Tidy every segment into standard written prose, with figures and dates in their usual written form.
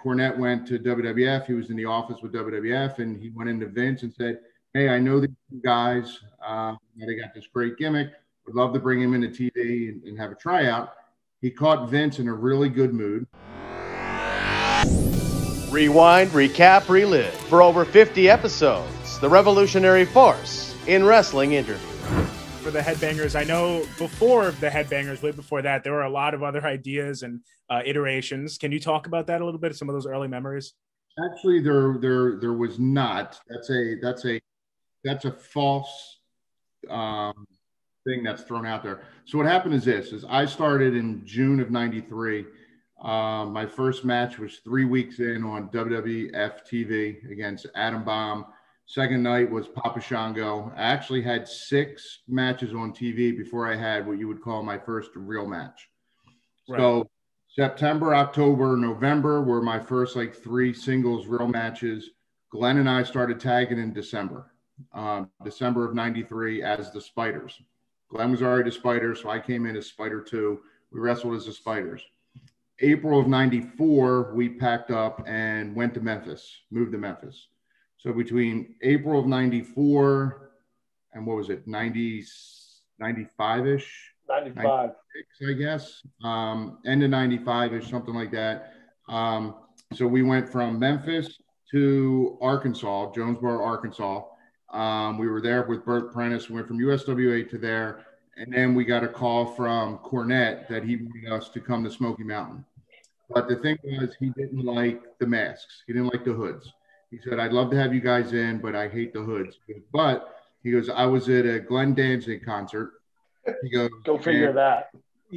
Cornette went to WWF. He was in the office with WWF, and he went into Vince and said, hey, I know these guys. They got this great gimmick. Would love to bring him into TV and have a tryout. He caught Vince in a really good mood. Rewind, recap, relive. For over 50 episodes, the revolutionary force in wrestling interview. For the Headbangers, I know before the Headbangers, way before that, there were a lot of other ideas and iterations. Can you talk about that a little bit? Some of those early memories. Actually, there was not. That's a false thing that's thrown out there. So what happened is this: I started in June of '93. My first match was 3 weeks in on WWF TV against Adam Bomb. Second night was Papa Shango. I actually had 6 matches on TV before I had what you would call my first real match. Right. So September, October, November were my first 3 singles real matches. Glenn and I started tagging in December of '93 as the Spiders. Glenn was already the Spider, so I came in as Spider 2. We wrestled as the Spiders. April of '94, we packed up and went to Memphis, moved to Memphis. So between April of '94 and what was it, 95-ish? 95. I guess. End of 95-ish, something like that. So we went from Memphis to Arkansas, Jonesboro, Arkansas. We were there with Burt Prentice. We went from USWA to there. And then we got a call from Cornette that he wanted us to come to Smoky Mountain. But the thing was, he didn't like the masks. He didn't like the hoods. He said, I'd love to have you guys in, but I hate the hoods. But he goes, I was at a Glenn Danzig concert. He goes, go figure that.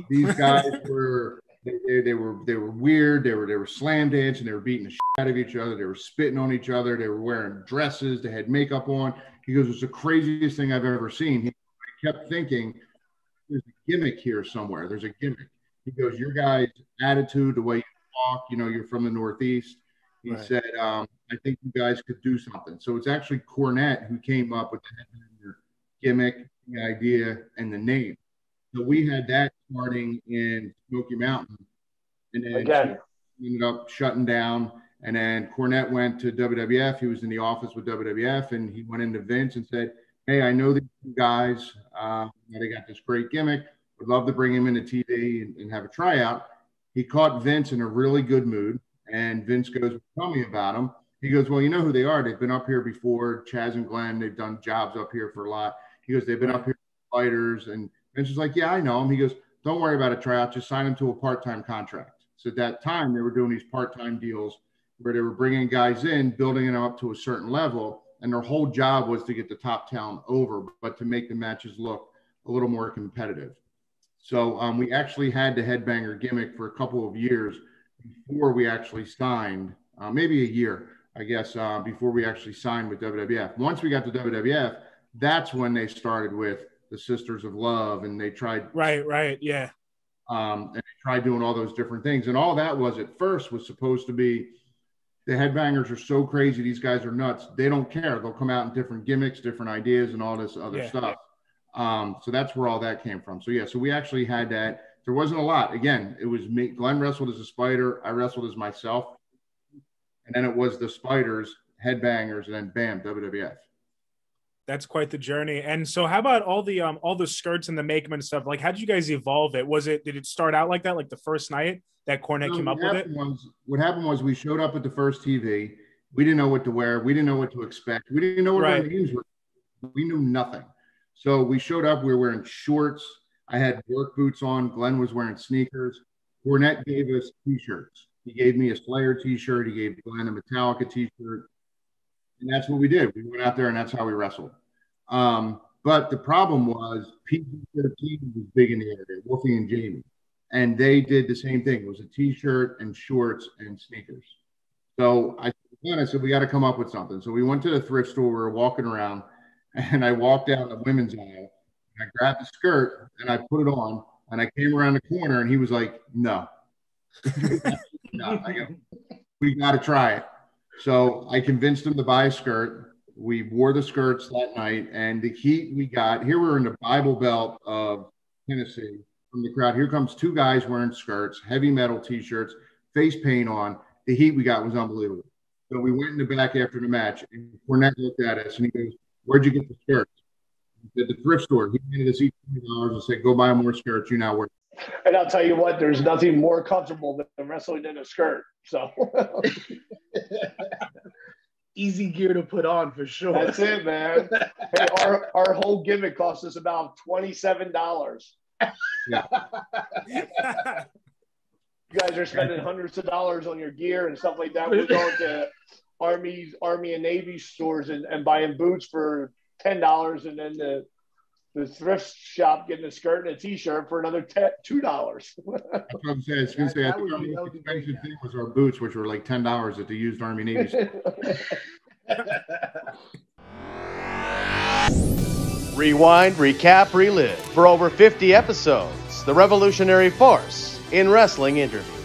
These guys were they were weird. They were slam dancing. They were beating the shit out of each other. They were spitting on each other. They were wearing dresses. They had makeup on. He goes, it's the craziest thing I've ever seen. He kept thinking, there's a gimmick here somewhere. There's a gimmick. He goes, your guys' attitude, the way you talk, you're from the Northeast. He said, I think you guys could do something. So it's actually Cornette who came up with the gimmick, the idea, and the name. So we had that starting in Smoky Mountain. And then ended up shutting down. And then Cornette went to WWF. He was in the office with WWF, and he went into Vince and said, hey, I know these guys. They got this great gimmick. Would love to bring him into TV and have a tryout. He caught Vince in a really good mood. And Vince goes, tell me about them. He goes, well, you know who they are. They've been up here before, Chaz and Glenn. They've done jobs up here for a lot. He goes, they've been up here for fighters. And Vince was like, yeah, I know him. He goes, don't worry about a tryout. Just sign him to a part-time contract. So at that time, they were doing these part-time deals where they were bringing guys in, building them up to a certain level. And their whole job was to get the top talent over, but to make the matches look a little more competitive. So we actually had the Headbanger gimmick for a couple of years before we actually signed, maybe a year, I guess, before we actually signed with WWF. Once we got to WWF, that's when they started with the Sisters of Love, and they tried. Right, yeah. And they tried doing all those different things. And all that was at first was supposed to be, the Headbangers are so crazy. These guys are nuts. They don't care. They'll come out in different gimmicks, different ideas, and all this other stuff. So that's where all that came from. So, yeah, so we actually had that. There wasn't a lot. Again, it was me. Glenn wrestled as a Spider. I wrestled as myself. And then it was the Spiders, Headbangers, and then bam, WWF. That's quite the journey. And so how about all the skirts and the makeup and stuff? Like, how did you guys evolve it? Did it start out like that, like the first night that Cornette came up with it? What happened was we showed up at the first TV. We didn't know what to wear. We didn't know what to expect. We didn't know what our names were. We knew nothing. So we showed up. We were wearing shorts. I had work boots on. Glenn was wearing sneakers. Cornette gave us T-shirts. He gave me a Slayer T-shirt. He gave Glenn a Metallica T-shirt. And that's what we did. We went out there, and that's how we wrestled. But the problem was PG-13 was big in the area, Wolfie and Jamie. And they did the same thing. It was a T-shirt and shorts and sneakers. So I said, we got to come up with something. So we went to the thrift store. We were walking around, and I walked down the women's aisle. I grabbed the skirt and I put it on, and I came around the corner, and he was like, no. No. I go, we got to try it. So I convinced him to buy a skirt. We wore the skirts that night, and the heat we got, here we're in the Bible Belt of Tennessee from the crowd. Here comes 2 guys wearing skirts, heavy metal T-shirts, face paint on. the heat we got was unbelievable. So we went in the back after the match, and Cornette looked at us and he goes, "Where'd you get the skirts?" At the thrift store. He handed us each $20 and said, "Go buy more skirts. You now wear." And I'll tell you what, there's nothing more comfortable than wrestling in a skirt. So easy gear to put on for sure. That's it, man. Hey, our whole gimmick cost us about $27. Yeah. You guys are spending hundreds of dollars on your gear and stuff like that. We're going to Army and Navy stores and buying boots for $10, and then the thrift shop getting a skirt and a T-shirt for another $2. That's what I'm saying. I was going to say, I think our most expensive thing was our boots, which were like $10 at the used Army Navy store. Rewind, recap, relive. For over 50 episodes, the revolutionary force in wrestling interviews.